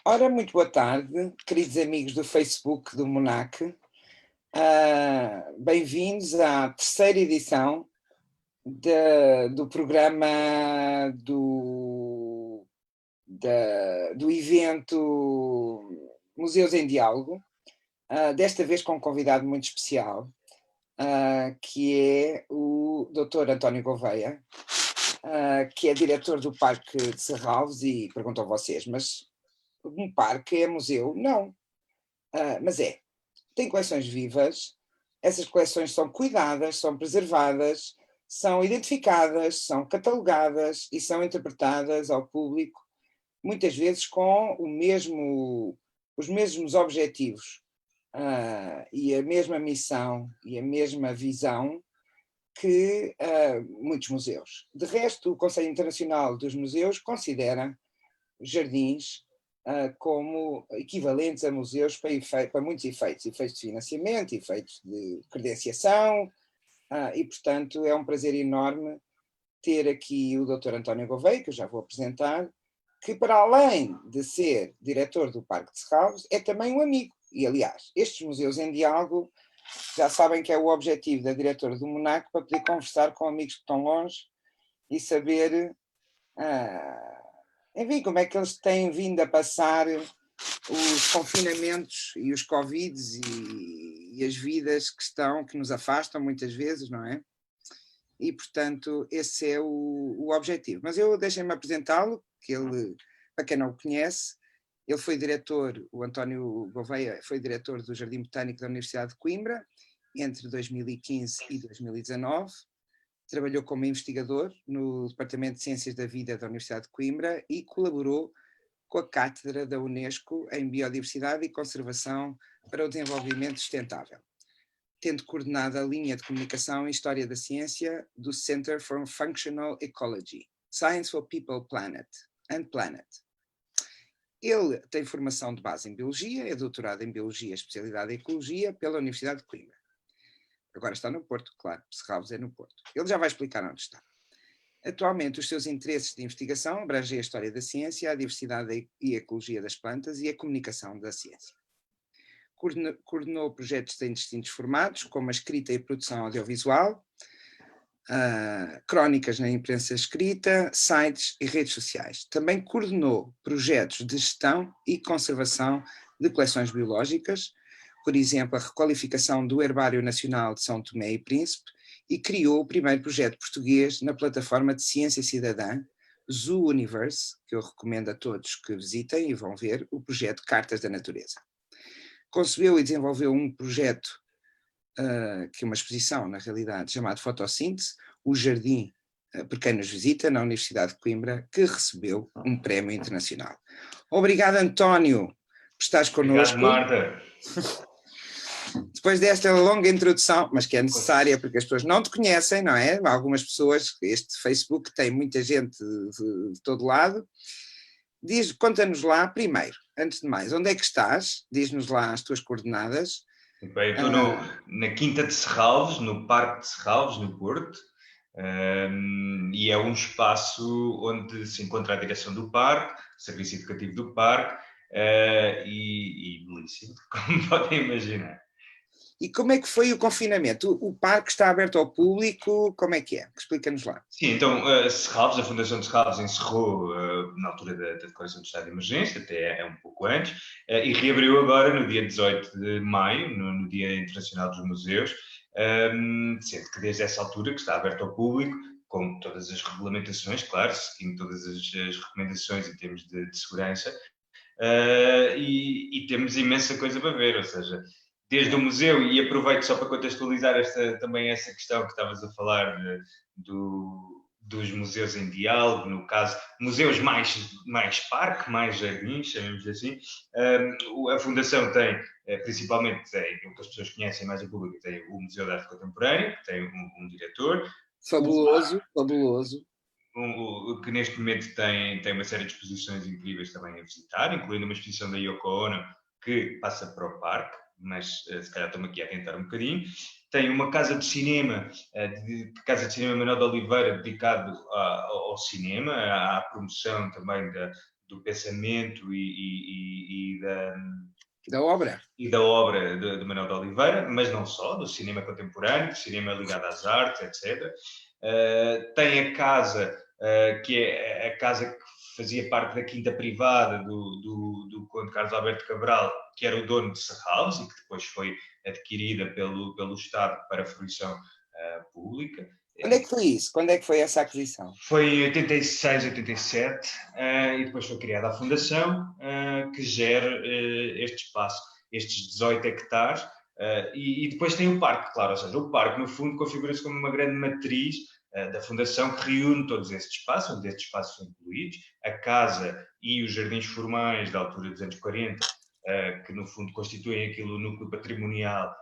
Ora, muito boa tarde, queridos amigos do Facebook do MONAC. Bem-vindos à terceira edição do programa do evento Museus em Diálogo, desta vez com um convidado muito especial, que é o Dr. António Gouveia, que é diretor do Parque de Serralves, e pergunto a vocês, mas um parque é museu? Não, mas é. Tem coleções vivas, essas coleções são cuidadas, são preservadas, são identificadas, são catalogadas e são interpretadas ao público, muitas vezes com os mesmos objetivos e a mesma missão e a mesma visão que muitos museus. De resto, o Conselho Internacional dos Museus considera jardins como equivalentes a museus para muitos efeitos de financiamento, efeitos de credenciação, e, portanto, é um prazer enorme ter aqui o Dr. António Gouveia, que eu já vou apresentar, que, para além de ser diretor do Parque de Serralves, é também um amigo. E, aliás, estes museus em diálogo já sabem que é o objetivo da diretora do MONAC, para poder conversar com amigos que estão longe e saber enfim, como é que eles têm vindo a passar os confinamentos e os Covids e as vidas que nos afastam muitas vezes, não é? E, portanto, esse é o objetivo. Mas eu deixem-me apresentá-lo, que ele, para quem não o conhece, ele foi diretor, o António Gouveia foi diretor do Jardim Botânico da Universidade de Coimbra entre 2015 e 2019. Trabalhou como investigador no Departamento de Ciências da Vida da Universidade de Coimbra e colaborou com a Cátedra da Unesco em Biodiversidade e Conservação para o Desenvolvimento Sustentável, tendo coordenado a linha de comunicação e História da Ciência do Center for Functional Ecology, Science for People, Planet and Planet. Ele tem formação de base em Biologia, é doutorado em Biologia, especialidade em Ecologia pela Universidade de Coimbra. Agora está no Porto, claro, Serralves é no Porto. Ele já vai explicar onde está. Atualmente, os seus interesses de investigação abrangem a história da ciência, a diversidade e a ecologia das plantas e a comunicação da ciência. Coordenou projetos em distintos formatos, como a escrita e produção audiovisual, crónicas na imprensa escrita, sites e redes sociais. Também coordenou projetos de gestão e conservação de coleções biológicas, por exemplo, a requalificação do Herbário Nacional de São Tomé e Príncipe, e criou o primeiro projeto português na plataforma de ciência cidadã, Zoo Universe, que eu recomendo a todos que visitem e vão ver, o projeto Cartas da Natureza. Concebeu e desenvolveu um projeto, que é uma exposição, na realidade, chamado Fotossíntese, o Jardim por quem nos visita, na Universidade de Coimbra, que recebeu um prémio internacional. Obrigado, António, por estares connosco. Obrigado, Marta. Depois desta longa introdução, mas que é necessária porque as pessoas não te conhecem, não é? Algumas pessoas, este Facebook tem muita gente de todo lado. Conta-nos lá, primeiro, antes de mais, onde é que estás? Diz-nos lá as tuas coordenadas. Muito bem, eu estou na Quinta de Serralves, no Parque de Serralves, no Porto, e é um espaço onde se encontra a direção do parque, o serviço educativo do parque, e belíssimo, como podem imaginar. E como é que foi o confinamento? O parque está aberto ao público? Como é que é? Explica-nos lá. Sim, então Serralves, a Fundação de Serralves encerrou na altura da declaração de estado de emergência, até é um pouco antes, e reabriu agora no dia 18 de maio, no Dia Internacional dos Museus, sendo que desde essa altura que está aberto ao público, com todas as regulamentações, claro, seguindo todas as recomendações em termos de segurança, e temos imensa coisa para ver, ou seja, desde o museu, e aproveito só para contextualizar também essa questão que estavas a falar dos museus em diálogo, no caso, museus mais parque, mais jardins, chamemos assim. A Fundação tem, principalmente, o que as pessoas conhecem mais em público, tem o Museu de Arte Contemporânea, que tem um diretor. Fabuloso. Que neste momento tem uma série de exposições incríveis também a visitar, incluindo uma exposição da Yoko Ono, que passa para o parque, mas se calhar estou-me aqui a tentar um bocadinho. Tem uma casa de cinema, Casa de Cinema Manuel de Oliveira, dedicado ao cinema, à promoção também do pensamento da obra. E da obra de Manuel de Oliveira, mas não só, do cinema contemporâneo, do cinema ligado às artes, etc. Tem a casa, que é a casa que fazia parte da quinta privada do Conde Carlos Alberto Cabral, que era o dono de Serralves e que depois foi adquirida pelo Estado para fruição pública. Quando é que foi isso? Quando é que foi essa aquisição? Foi em 86, 87, e depois foi criada a Fundação, que gera este espaço, estes 18 hectares, e depois tem o parque, claro, ou seja, o parque, no fundo, configura-se como uma grande matriz da Fundação que reúne todos estes espaços, onde estes espaços são incluídos, a casa e os jardins formais da altura dos anos 40, que no fundo constituem aquilo o núcleo patrimonial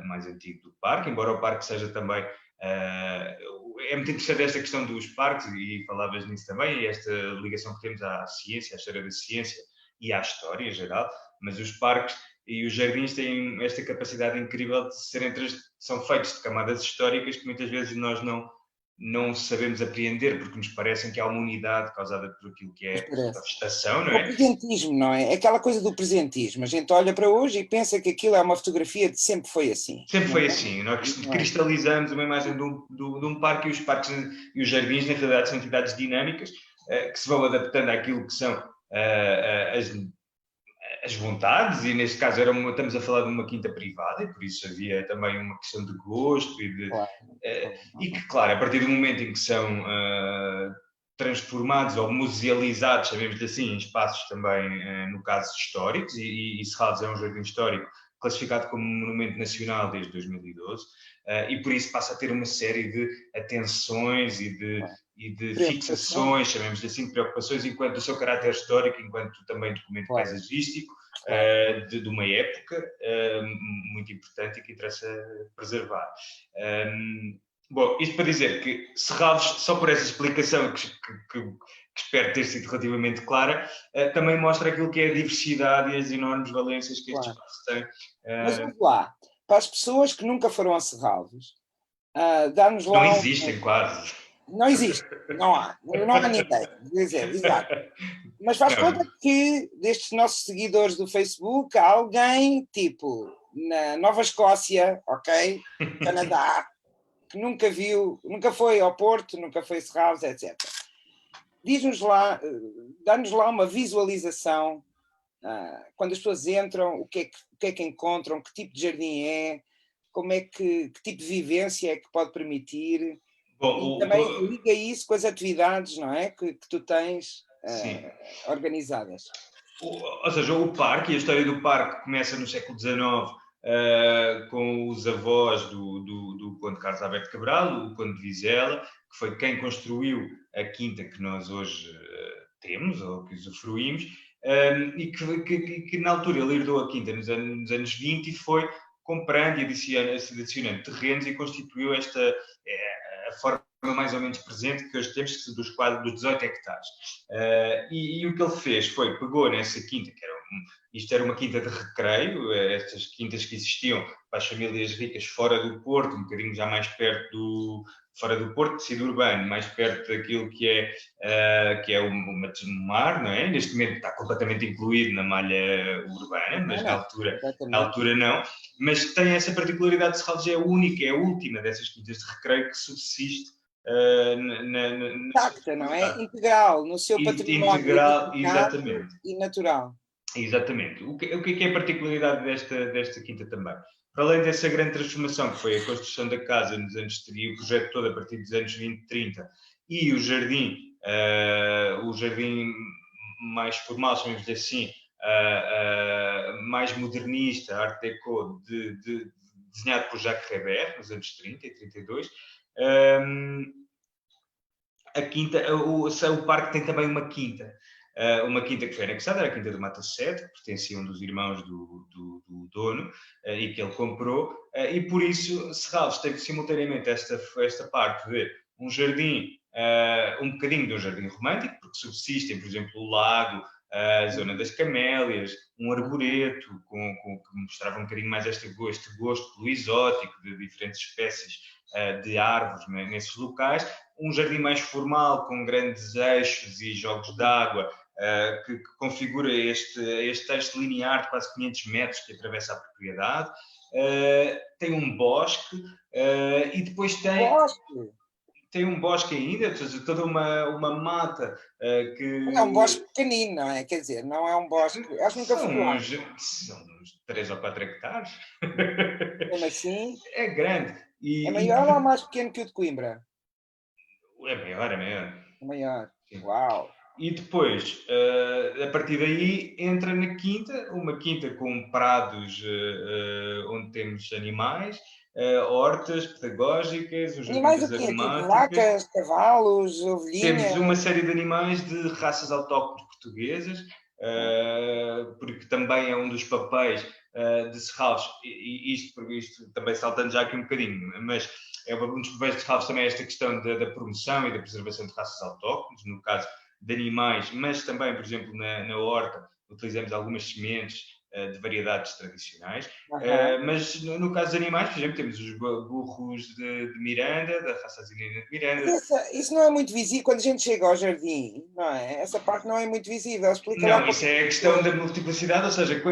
mais antigo do parque, embora o parque seja também... é muito interessante esta questão dos parques, e falavas nisso também, e esta ligação que temos à ciência, à história da ciência e à história em geral, mas os parques e os jardins têm esta capacidade incrível de são feitos de camadas históricas que muitas vezes nós não sabemos apreender, porque nos parecem que há uma unidade causada por aquilo que é a vegetação, não é? O presentismo, não é? Aquela coisa do presentismo. A gente olha para hoje e pensa que aquilo é uma fotografia de sempre foi assim. Sempre foi assim. Nós cristalizamos uma imagem de um parque, e os parques e os jardins, na realidade, são entidades dinâmicas que se vão adaptando àquilo que são as vontades, e neste caso estamos a falar de uma quinta privada, e por isso havia também uma questão de gosto e que, claro, a partir do momento em que são transformados ou musealizados, chamemos-lhe assim, em espaços também, no caso, históricos, e Serralves é um jardim histórico classificado como monumento nacional desde 2012, e por isso passa a ter uma série de atenções e de fixações, chamemos-lhe assim, de preocupações, enquanto o seu caráter histórico, enquanto também documento paisagístico, de uma época muito importante e que interessa preservar. Bom, isto para dizer que Serralves, só por essa explicação que espero ter sido relativamente clara, também mostra aquilo que é a diversidade e as enormes valências que este espaço tem. Mas vamos lá, para as pessoas que nunca foram a Serralves, dá-nos lá... Não existem quase. Não existe, não há ninguém, quer dizer, exato. Mas faz conta que destes nossos seguidores do Facebook há alguém, tipo, na Nova Escócia, ok, Canadá, que nunca foi ao Porto, nunca foi a Serralves, etc. Diz-nos lá, dá-nos lá uma visualização, quando as pessoas entram, o que é que encontram, que tipo de jardim é, que tipo de vivência é que pode permitir, e também liga isso com as atividades, não é, que tu tens organizadas. Ou seja, o parque, e a história do parque começa no século XIX, com os avós do Conde Carlos Alberto Cabral, o Conde de Vizela, que foi quem construiu a quinta que nós hoje temos, ou que usufruímos, e que na altura ele herdou a quinta nos anos 20 e foi comprando e adicionando terrenos e constituiu esta a forma mais ou menos presente que hoje temos, dos 18 hectares. E o que ele fez foi, pegou nessa quinta, isto era uma quinta de recreio, estas quintas que existiam para as famílias ricas fora do Porto, um bocadinho já mais perto fora do Porto, tecido urbano, mais perto daquilo que é o mar, não é? Neste momento está completamente incluído na malha urbana, mas na altura não. Mas tem essa particularidade de Serralves, é a única, é a última dessas quintas de recreio que subsiste intacta, não é? Integral, no seu património integral, exatamente. E natural. Exatamente. O que é a particularidade desta quinta também? Para além dessa grande transformação que foi a construção da casa nos anos 30, o projeto todo a partir dos anos 20, 30, e o jardim mais formal, chamemos-lhe assim, mais modernista, Art Deco, desenhado por Jacques Rébert, nos anos 30 e 32. A quinta, o parque tem também uma quinta que foi anexada, era a Quinta do Mata Sete, que pertencia a um dos irmãos do dono, e que ele comprou, e por isso Serralves teve simultaneamente esta parte de um jardim, um bocadinho de um jardim romântico, porque subsistem, por exemplo, o lago, a zona das camélias, um arboreto, que mostrava um bocadinho mais este gosto pelo exótico, de diferentes espécies de árvores, né, nesses locais, um jardim mais formal, com grandes eixos e jogos de água, que configura este texto linear de quase 500 metros que atravessa a propriedade. Tem um bosque e depois tem um bosque ainda, ou seja, toda uma mata É um que... bosque pequenino, não é? Quer dizer, não é um bosque... Acho que nunca fui lá. São uns 3 ou 4 hectares. Mesmo assim, É grande. é maior ou mais pequeno que o de Coimbra? É maior, é maior. É maior. Sim. Uau! E depois, a partir daí, entra na quinta, uma quinta com prados onde temos animais, hortas pedagógicas, um jardim Animais o das quê? Tipo aromáticas. vacas, cavalos, Temos ovelhinhas? uma série de animais de raças autóctones portuguesas, porque também é um dos papéis de Serralves, e isto também saltando já aqui um bocadinho, mas é um dos papéis de Serralves também esta questão da promoção e da preservação de raças autóctones, no caso de animais, mas também, por exemplo, na horta, utilizamos algumas sementes de variedades tradicionais. Mas no caso dos animais, por exemplo, temos os burros de Miranda, da raça asinina de Miranda. Mas isso não é muito visível quando a gente chega ao jardim, não é? Essa parte não é muito visível. Explica lá Não, isso é a questão da multiplicidade, ou seja,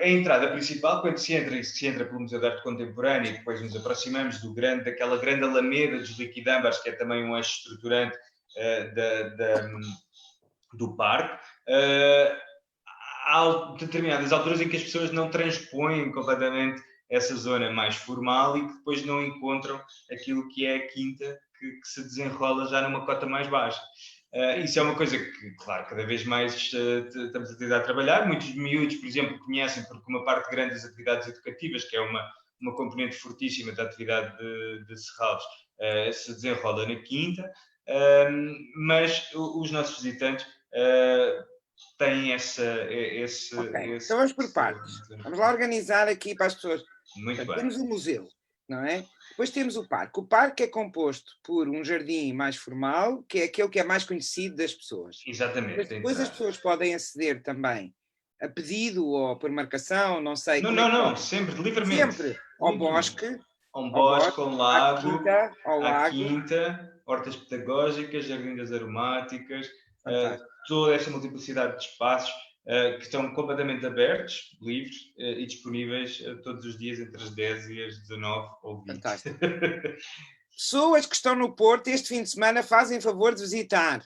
a entrada principal, quando se entra pelo Museu de Arte Contemporânea e depois nos aproximamos daquela grande alameda dos liquidâmbares, que é também um eixo estruturante do parque, há determinadas alturas em que as pessoas não transpõem completamente essa zona mais formal e que depois não encontram aquilo que é a quinta que se desenrola já numa cota mais baixa. Isso é uma coisa que, claro, cada vez mais estamos a tentar trabalhar. Muitos miúdos, por exemplo, conhecem porque uma parte grande das atividades educativas, que é uma componente fortíssima da atividade de Serralves, se desenrola na quinta, mas os nossos visitantes têm esse... Então vamos por partes. Vamos lá organizar aqui para as pessoas. Muito bem. Temos o museu, não é? Depois temos o parque. O parque é composto por um jardim mais formal, que é aquele que é mais conhecido das pessoas. Exatamente. Mas depois as pessoas podem aceder também a pedido ou por marcação, não sei. Não, sempre, livremente. Sempre ao bosque. A um bosque, a um lago, à quinta, hortas pedagógicas, jardim das aromáticas, Fantástico. toda esta multiplicidade de espaços que estão completamente abertos, livres e disponíveis todos os dias entre as 10 e as 19 ou 20. Fantástico. Pessoas que estão no Porto este fim de semana fazem favor de visitar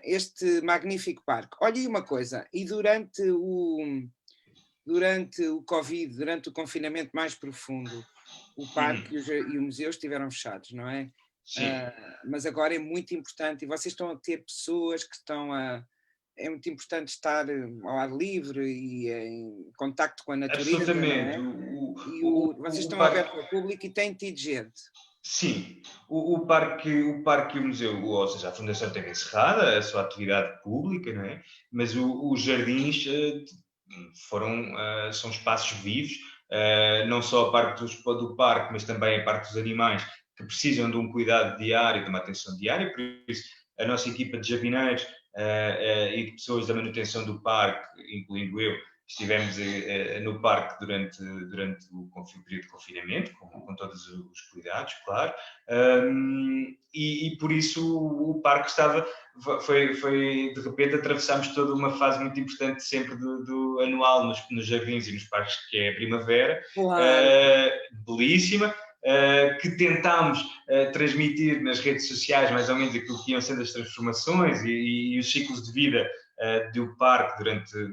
este magnífico parque. Olha aí uma coisa, e durante o Covid, durante o confinamento mais profundo, o parque e o museu estiveram fechados, não é? Sim. Mas agora é muito importante, e vocês estão a ter pessoas que estão a... É muito importante estar ao ar livre e em contacto com a natureza. Absolutamente. Vocês estão abertos ao público e têm tido gente. Sim, o parque e o museu, ou seja, a Fundação teve encerrada a sua atividade pública, não é? Mas os jardins são espaços vivos, não só a parte do parque, mas também a parte dos animais que precisam de um cuidado diário, de uma atenção diária, por isso a nossa equipa de jardineiros e de pessoas da manutenção do parque, incluindo eu, estivemos no parque durante o período de confinamento, com todos os cuidados, claro, e por isso o parque foi de repente atravessámos toda uma fase muito importante sempre do anual nos jardins e nos parques, que é a primavera, claro. Belíssima, que tentámos transmitir nas redes sociais mais ou menos aquilo que iam sendo as transformações e os ciclos de vida do parque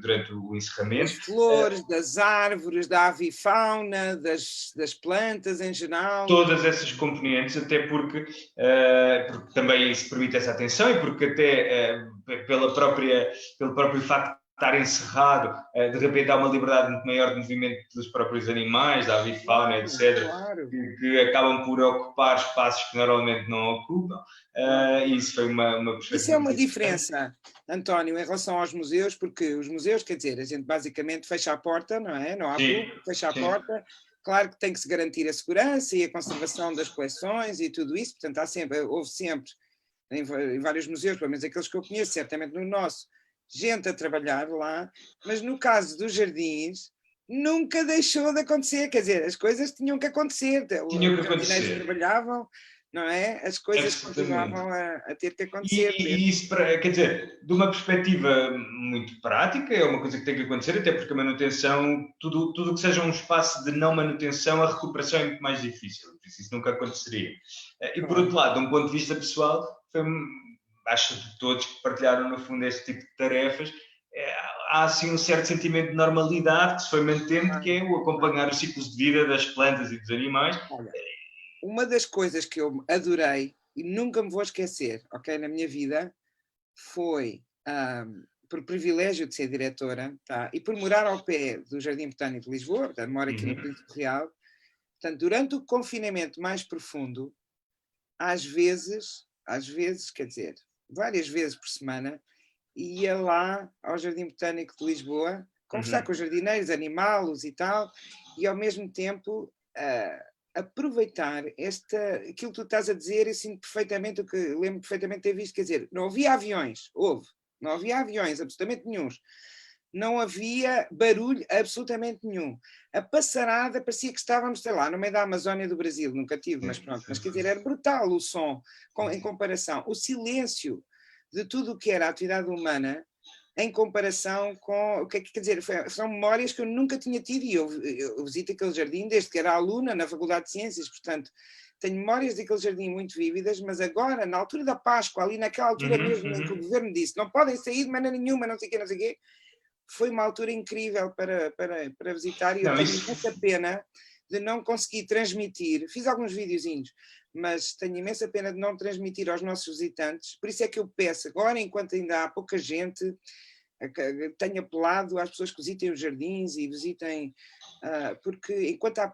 durante o encerramento. Das flores, das árvores, da avifauna, das plantas em geral. Todas essas componentes, até porque também isso permite essa atenção e porque até pelo próprio facto de estar encerrado, de repente há uma liberdade muito maior de movimento dos próprios animais, da avifauna, etc., claro. que acabam por ocupar espaços que normalmente não ocupam. E isso foi uma perspectiva. Isso é uma diferença, António, em relação aos museus, porque os museus, quer dizer, a gente basicamente fecha a porta, não é? Não há público, fecha a porta. Claro que tem que se garantir a segurança e a conservação das coleções e tudo isso, portanto houve sempre, em vários museus, pelo menos aqueles que eu conheço, certamente no nosso, gente a trabalhar lá, mas no caso dos jardins, nunca deixou de acontecer, quer dizer, as coisas tinham que acontecer. Os jardineiros trabalhavam, não é? As coisas Absolutamente. continuavam a ter que acontecer. E isso, quer dizer, de uma perspectiva muito prática, é uma coisa que tem que acontecer, até porque a manutenção, tudo que seja um espaço de não manutenção, a recuperação é muito mais difícil, por isso nunca aconteceria. E por Claro. outro lado, de um ponto de vista pessoal, acho que todos que partilharam no fundo este tipo de tarefas, há assim um certo sentimento de normalidade que se foi mantendo, que é o acompanhar os ciclos de vida das plantas e dos animais. Olha, uma das coisas que eu adorei e nunca me vou esquecer, ok, na minha vida, foi por privilégio de ser diretora, tá? E por morar ao pé do Jardim Botânico de Lisboa, portanto, moro aqui no Príncipe Real. Portanto, durante o confinamento mais profundo, às vezes, quer dizer, várias vezes por semana, ia lá ao Jardim Botânico de Lisboa, conversar com os jardineiros, animá-los e tal, e ao mesmo tempo aproveitar aquilo que tu estás a dizer, eu sinto perfeitamente o que lembro perfeitamente de ter visto, quer dizer, não havia aviões, não havia aviões, absolutamente nenhuns. Não havia barulho absolutamente nenhum. A passarada parecia que estávamos, sei lá, no meio da Amazónia do Brasil, nunca tive, mas pronto. Mas quer dizer, era brutal o som em comparação. O silêncio de tudo o que era a atividade humana em comparação com o que é que quer dizer, são memórias que eu nunca tinha tido e eu visito aquele jardim desde que era aluna na Faculdade de Ciências, portanto, tenho memórias daquele jardim muito vívidas, mas agora, na altura da Páscoa, ali naquela altura mesmo em que o governo disse não podem sair de maneira nenhuma, não sei o quê, foi uma altura incrível para visitar e eu tenho muita pena de não conseguir transmitir, fiz alguns videozinhos, mas tenho imensa pena de não transmitir aos nossos visitantes, por isso é que eu peço agora, enquanto ainda há pouca gente, tenho apelado às pessoas que visitem os jardins e visitem, porque enquanto há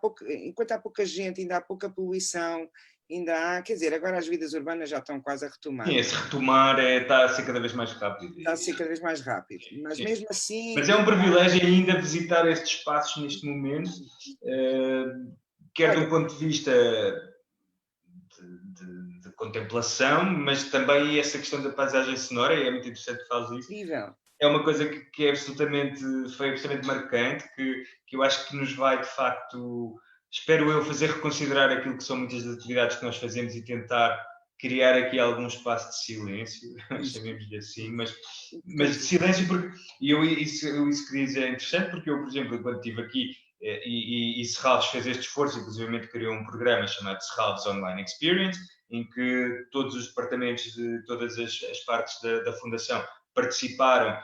pouca gente, ainda há pouca poluição, ainda há, quer dizer, agora as vidas urbanas já estão quase a retomar. Sim, esse retomar está a ser cada vez mais rápido. Está a ser cada vez mais rápido, mas Sim. mesmo assim... Mas é um privilégio ainda visitar estes espaços neste momento, quer de um ponto de vista de contemplação, mas também essa questão da paisagem sonora, e é muito interessante que fales isso. Incrível. É uma coisa que é foi absolutamente marcante, que eu acho que nos vai, de facto, espero eu, fazer reconsiderar aquilo que são muitas das atividades que nós fazemos e tentar criar aqui algum espaço de silêncio, chamemos-lhe assim, mas de silêncio, porque isso que diz é interessante, porque eu, por exemplo, quando estive aqui e Serralves fez este esforço, inclusive criou um programa chamado Serralves Online Experience, em que todos os departamentos de todas as partes da Fundação participaram,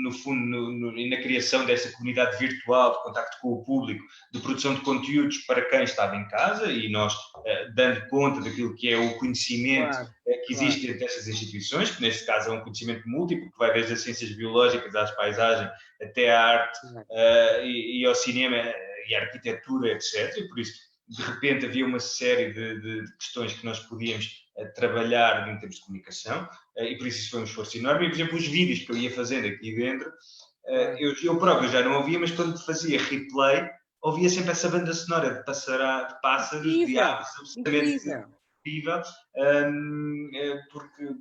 no fundo, na criação dessa comunidade virtual de contacto com o público, de produção de conteúdos para quem estava em casa e nós dando conta daquilo que é o conhecimento que existe entre estas instituições, que neste caso é um conhecimento múltiplo, que vai desde as ciências biológicas às paisagens até à arte e ao cinema e à arquitetura, etc. E por isso, de repente, havia uma série de questões que nós podíamos trabalhar em termos de comunicação, e por isso foi um esforço enorme. E, por exemplo, os vídeos que eu ia fazendo aqui dentro, eu próprio já não ouvia, mas quando fazia replay, ouvia sempre essa banda sonora de pássaros, de aves, absolutamente incrível.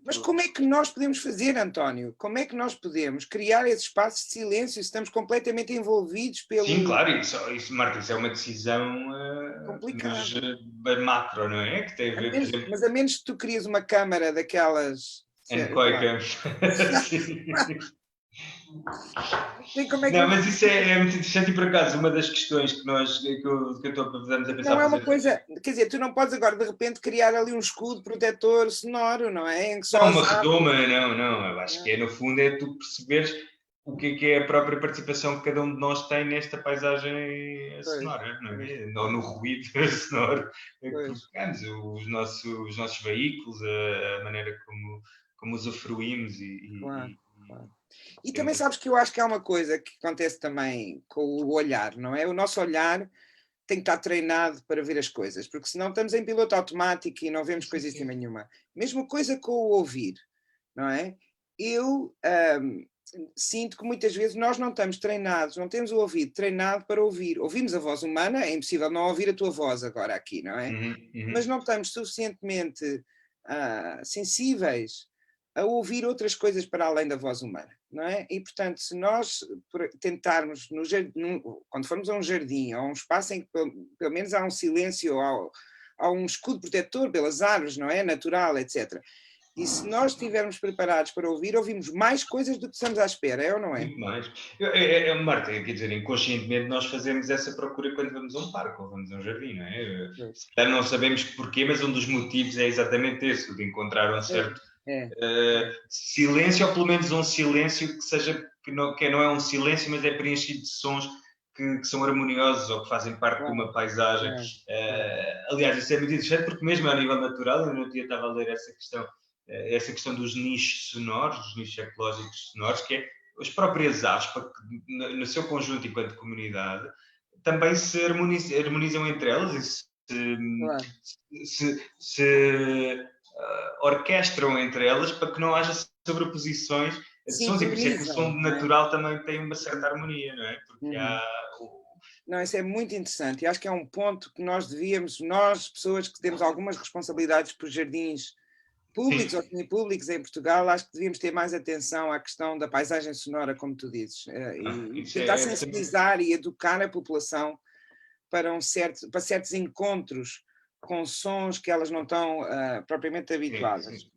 Mas como é que nós podemos fazer, António? Como é que nós podemos criar esse espaço de silêncio se estamos completamente envolvidos pelo... Sim, claro, isso, Marta, isso é uma decisão macro, não é? Que tem a ver, por exemplo... Mas a menos que tu crias uma câmara daquelas... Não, mas isso é muito interessante e, por acaso, uma das questões que eu estou a pensar... Não é uma coisa... Quer dizer, tu não podes agora, de repente, criar ali um escudo protetor sonoro, não é? Não, uma redoma, não. Eu acho que no fundo, é tu perceberes o que é a própria participação que cada um de nós tem nesta paisagem sonora, não é? Ou no ruído sonoro que provocamos, os nossos veículos, a maneira como usufruímos E também sabes que eu acho que há uma coisa que acontece também com o olhar, não é? O nosso olhar tem que estar treinado para ver as coisas, porque senão estamos em piloto automático e não vemos coisíssima nenhuma. Mesma coisa com o ouvir, não é? Eu sinto que muitas vezes nós não estamos treinados, não temos o ouvido treinado para ouvir. Ouvimos a voz humana, é impossível não ouvir a tua voz agora aqui, não é? Mas não estamos suficientemente sensíveis a ouvir outras coisas para além da voz humana, não é? E, portanto, se nós tentarmos, quando formos a um jardim, a um espaço em que pelo menos há um silêncio há um escudo protetor pelas árvores, não é? Natural, etc. E se nós estivermos preparados para ouvir, ouvimos mais coisas do que estamos à espera, é ou não é? Muito mais. Marta, quer dizer, inconscientemente nós fazemos essa procura quando vamos a um parque ou vamos a um jardim, não é? Se calhar não sabemos porquê, mas um dos motivos é exatamente esse, o de encontrar um certo silêncio, ou pelo menos um silêncio que seja, que não é um silêncio, mas é preenchido de sons que são harmoniosos ou que fazem parte de uma paisagem. Aliás, isso é muito interessante porque mesmo a nível natural, eu no dia estava a ler essa questão dos nichos sonoros, dos nichos ecológicos sonoros, que é as próprias aves, no seu conjunto enquanto comunidade, também se harmonizam entre elas e se orquestram entre elas para que não haja sobreposições de sons, e por isso é que o som natural também tem uma certa harmonia, não é? Porque há... Não, isso é muito interessante e acho que é um ponto que nós devíamos, nós, pessoas que temos algumas responsabilidades por jardins públicos ou semipúblicos em Portugal, acho que devíamos ter mais atenção à questão da paisagem sonora, como tu dizes, e tentar sensibilizar e educar a população para certos encontros com sons que elas não estão propriamente habituadas.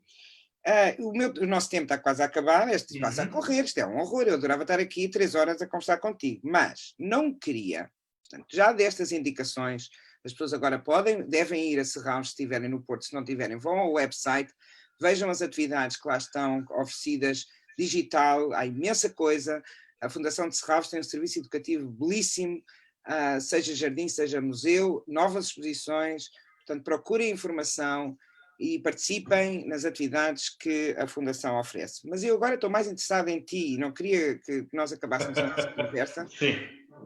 O nosso tempo está quase a acabar, este passa a correr, isto é um horror, eu adorava estar aqui 3 horas a conversar contigo, mas não queria, portanto, já destas indicações, as pessoas agora devem ir a Serralves se estiverem no Porto, se não tiverem, vão ao website, vejam as atividades que lá estão oferecidas, digital, há imensa coisa, a Fundação de Serralves tem um serviço educativo belíssimo, seja jardim, seja museu, novas exposições, portanto procurem informação e participem nas atividades que a Fundação oferece. Mas eu agora estou mais interessado em ti, não queria que nós acabássemos a nossa conversa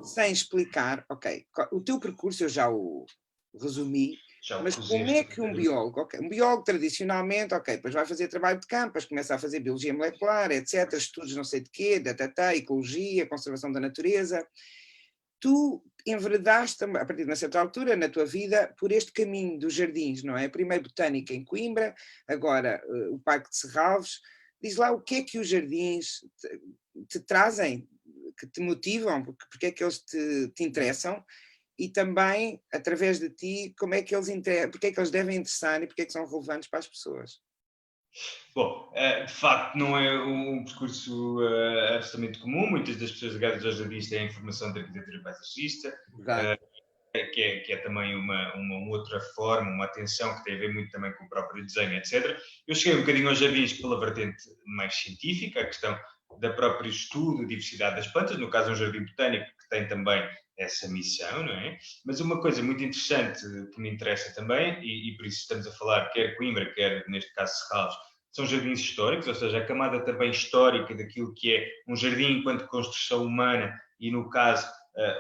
sem explicar, ok, o teu percurso eu já o resumi, mas como é que um biólogo tradicionalmente, depois vai fazer trabalho de campo, depois começa a fazer biologia molecular, etc., estudos não sei de quê, ecologia, conservação da natureza, tu enveredaste, a partir de uma certa altura na tua vida, por este caminho dos jardins, não é? Primeiro botânica em Coimbra, agora o Parque de Serralves. Diz lá o que é que os jardins te trazem, que te motivam, porque é que eles te interessam, e também, através de ti, porque é que eles devem interessar e porque é que são relevantes para as pessoas. Bom, de facto não é um percurso absolutamente comum. Muitas das pessoas ligadas aos jardins têm formação de arquitetura paisagista, que é também uma outra forma, uma atenção que tem a ver muito também com o próprio desenho, etc. Eu cheguei um bocadinho aos jardins pela vertente mais científica, a questão da próprio estudo, diversidade das plantas, no caso um jardim botânico que tem também essa missão, não é? Mas uma coisa muito interessante que me interessa também, e por isso estamos a falar quer Coimbra, quer neste caso Serralves, são jardins históricos, ou seja, a camada também histórica daquilo que é um jardim enquanto construção humana e, no caso,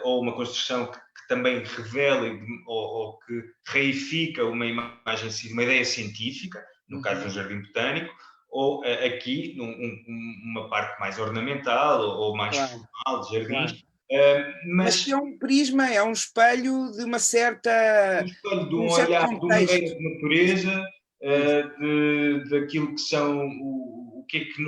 ou uma construção que também revela ou que reifica uma imagem, uma ideia científica, no caso de um jardim botânico, ou aqui uma parte mais ornamental ou mais formal de jardins. Mas que é um prisma, é um espelho de uma certa... Um espelho de um olhar, de uma ideia de natureza, daquilo que são,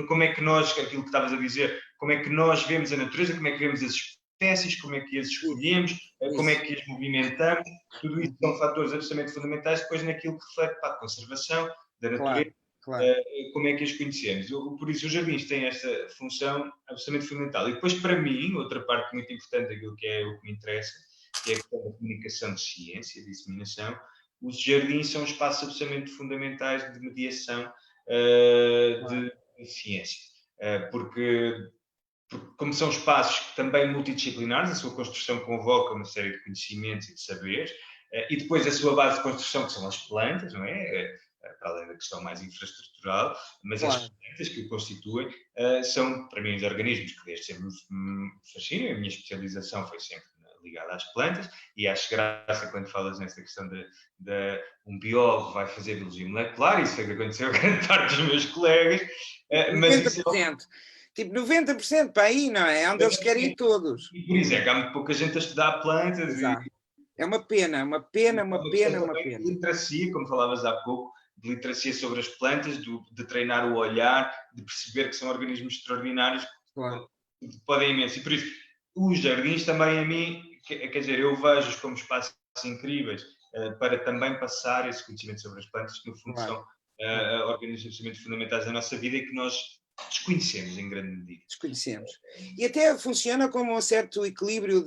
como é que nós, aquilo que estavas a dizer, como é que nós vemos a natureza, como é que vemos as espécies, como é que as escolhemos, como é que as movimentamos, tudo isso são fatores absolutamente fundamentais depois naquilo que reflete para a conservação da natureza, como é que as conhecemos. Por isso os jardins têm esta função absolutamente fundamental. E depois, para mim, outra parte muito importante daquilo que é o que me interessa, que é a questão da comunicação de ciência, de disseminação. Os jardins são espaços absolutamente fundamentais de mediação de ciência, porque como são espaços também multidisciplinares, a sua construção convoca uma série de conhecimentos e de saberes, e depois a sua base de construção, que são as plantas, não é? Para além da questão mais infraestrutural, mas as plantas que o constituem são, para mim, os organismos que desde sempre me fascinam. A minha especialização foi sempre ligada às plantas, e acho graça quando falas nessa questão de um biólogo vai fazer biologia molecular, isso foi o que aconteceu a grande parte dos meus colegas. 90%. Tipo 90% para aí, não é? É onde eles querem ir todos. E por isso é que há muito pouca gente a estudar plantas. É uma pena. Literacia, como falavas há pouco, de literacia sobre as plantas, de treinar o olhar, de perceber que são organismos extraordinários, que podem imenso. E por isso, os jardins também a mim, quer dizer, eu vejo-os como espaços incríveis para também passar esse conhecimento sobre as plantas, que no fundo são organismos absolutamente fundamentais da nossa vida e que nós desconhecemos em grande medida. Desconhecemos. E até funciona como um certo equilíbrio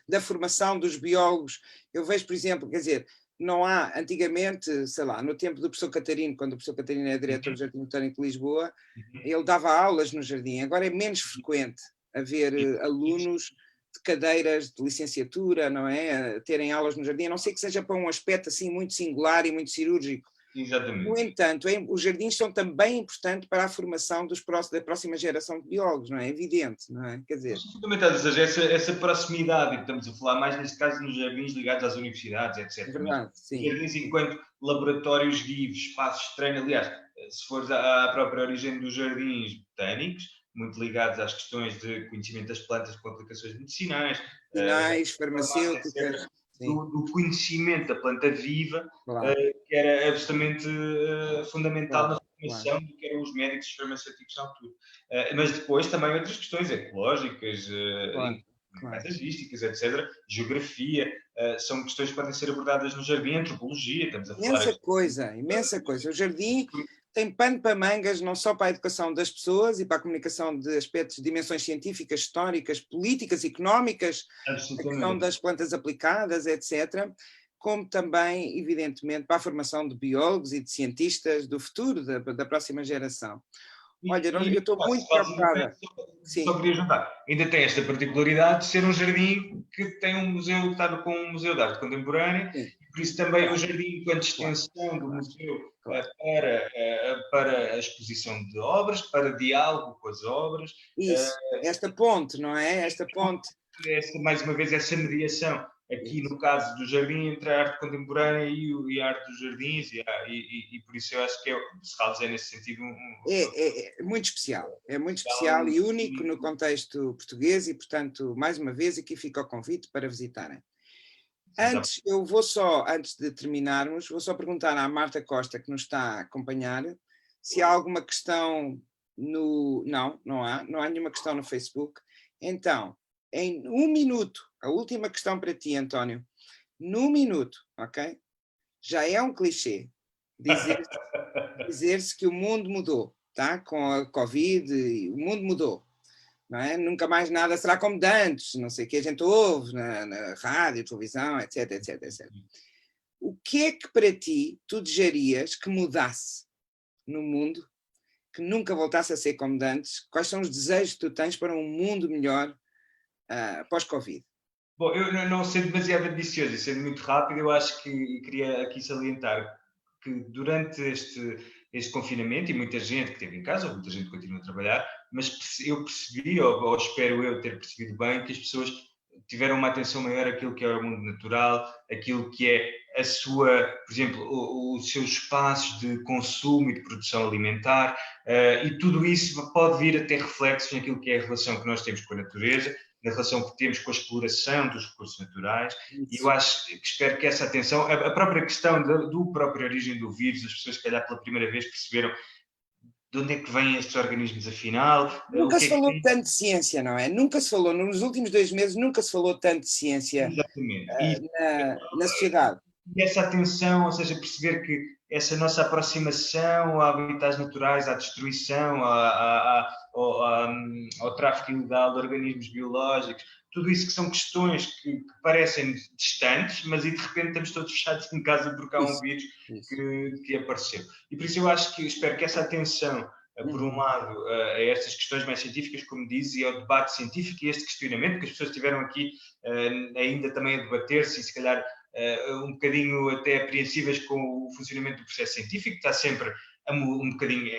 da formação dos biólogos. Eu vejo, por exemplo, quer dizer, não há, antigamente, sei lá, no tempo do professor Catarino, quando o professor Catarino era diretor do Jardim Botânico de Lisboa, ele dava aulas no jardim. Agora é menos frequente haver alunos de cadeiras de licenciatura, não é? Terem aulas no jardim, a não ser que seja para um aspecto assim muito singular e muito cirúrgico. Exatamente. No entanto, os jardins são também importantes para a formação da próxima geração de biólogos, não é? É evidente, não é? Quer dizer... Fundamentais, ou seja, essa proximidade, e estamos a falar mais neste caso nos jardins ligados às universidades, etc. É verdade, sim. Jardins enquanto laboratórios vivos, espaços de treino, aliás, se fores à própria origem dos jardins botânicos, muito ligados às questões de conhecimento das plantas com aplicações medicinais, farmacêuticas, do conhecimento da planta viva, claro. Que era absolutamente fundamental na formação do que eram os médicos farmacêuticos na altura. Mas depois também outras questões ecológicas, paisagísticas, etc., geografia, são questões que podem ser abordadas no jardim, antropologia, estamos a falar... Imensa coisa. O jardim tem pano para mangas, não só para a educação das pessoas e para a comunicação de aspectos de dimensões científicas, históricas, políticas, económicas, a questão das plantas aplicadas, etc., como também, evidentemente, para a formação de biólogos e de cientistas do futuro, da próxima geração. Olha, eu estou muito preocupada. Só queria juntar. Ainda tem esta particularidade de ser um jardim que tem um museu, que está com um museu de arte contemporânea, e por isso também o jardim, enquanto extensão do museu, para a exposição de obras, para diálogo com as obras. Isso, esta ponte, não é? Esta ponte. Mais uma vez, essa mediação. Aqui no caso do jardim, entre a arte contemporânea e a arte dos jardins, e por isso eu acho que Serralves é nesse sentido é muito especial, e único no contexto português, e portanto, mais uma vez, aqui fica o convite para visitarem. Antes de terminarmos, vou só perguntar à Marta Costa, que nos está a acompanhar, se há alguma questão no... Não há nenhuma questão no Facebook. Então, em 1 minuto, a última questão para ti, António, num minuto, ok? Já é um clichê dizer-se que o mundo mudou, tá? Com a Covid, o mundo mudou, não é? Nunca mais nada será como de antes, não sei o que a gente ouve na rádio, televisão, etc, etc, etc. O que é que para ti tu desejarias que mudasse no mundo, que nunca voltasse a ser como de antes? Quais são os desejos que tu tens para um mundo melhor pós-Covid? Bom, eu não sendo demasiado ambicioso e sendo muito rápido, eu acho que queria aqui salientar que durante este confinamento, e muita gente que esteve em casa, ou muita gente continua a trabalhar, mas eu percebi, ou espero eu ter percebido bem, que as pessoas tiveram uma atenção maior àquilo que é o mundo natural, aquilo que é a sua, por exemplo, os seus espaços de consumo e de produção alimentar, e tudo isso pode vir a ter reflexos naquilo que é a relação que nós temos com a natureza, na relação que temos com a exploração dos recursos naturais. E eu espero que essa atenção, a própria questão do própria origem do vírus, as pessoas, se calhar, pela primeira vez perceberam de onde é que vêm estes organismos, afinal. Nunca se falou tanto de ciência, não é? Nunca se falou, nos últimos 2 meses, nunca se falou tanto de ciência na sociedade. E essa atenção, ou seja, perceber que essa nossa aproximação a habitats naturais, à destruição, ao tráfico ilegal de organismos biológicos, tudo isso que são questões que parecem distantes, mas e de repente estamos todos fechados em casa porque há um vírus que apareceu. E por isso espero que essa atenção, por um lado, a estas questões mais científicas, como diz, e ao debate científico e este questionamento, que as pessoas estiveram aqui ainda também a debater-se e se calhar um bocadinho até apreensivas com o funcionamento do processo científico, que está sempre um bocadinho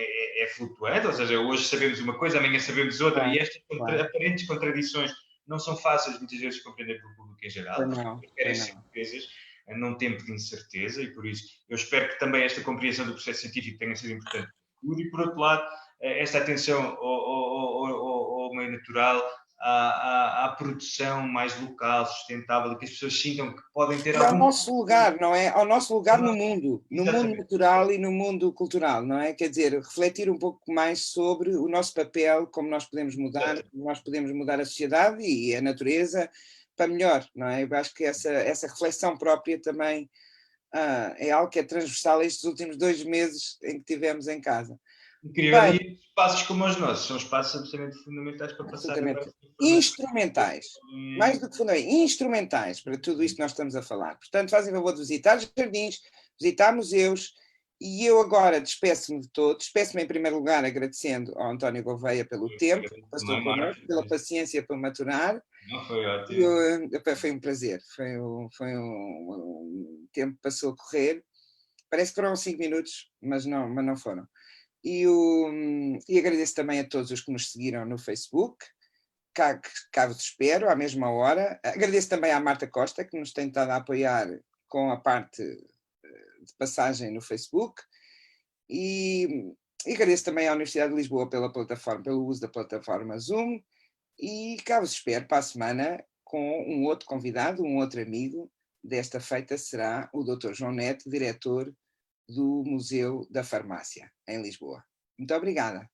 flutuante, ou seja, hoje sabemos uma coisa, amanhã sabemos outra, e estas aparentes contradições não são fáceis muitas vezes de compreender pelo público em geral, porque querem certezas num tempo de incerteza, e por isso eu espero que também esta compreensão do processo científico tenha sido importante. E por outro lado, esta atenção ao meio natural, à produção mais local, sustentável, e que as pessoas sintam que podem ter ao nosso lugar, não é? Ao nosso lugar no mundo natural e no mundo cultural, não é? Quer dizer, refletir um pouco mais sobre o nosso papel, como nós podemos mudar, como nós podemos mudar a sociedade e a natureza para melhor, não é? Eu acho que essa reflexão própria também é algo que é transversal a estes últimos 2 meses em que tivemos em casa. Incrível, e espaços como os nossos são espaços absolutamente fundamentais para passar Absolutamente. informação. Instrumentais. Mais do que fundamentais, instrumentais para tudo isto que nós estamos a falar. Portanto, fazem favor de visitar jardins, visitar museus, e eu agora despeço-me de todos. Despeço-me em primeiro lugar agradecendo ao António Gouveia pelo tempo que passou connosco, pela paciência para maturar. Não, foi ótimo. Foi um prazer, um tempo que passou a correr. Parece que foram 5 minutos, mas não foram. E agradeço também a todos os que nos seguiram no Facebook. Cá vos espero, à mesma hora. Agradeço também à Marta Costa, que nos tem estado a apoiar com a parte de passagem no Facebook. E agradeço também à Universidade de Lisboa pelo uso da plataforma Zoom. E cá vos espero para a semana com um outro convidado, um outro amigo. Desta feita será o Dr. João Neto, diretor do Museu da Farmácia, em Lisboa. Muito obrigada.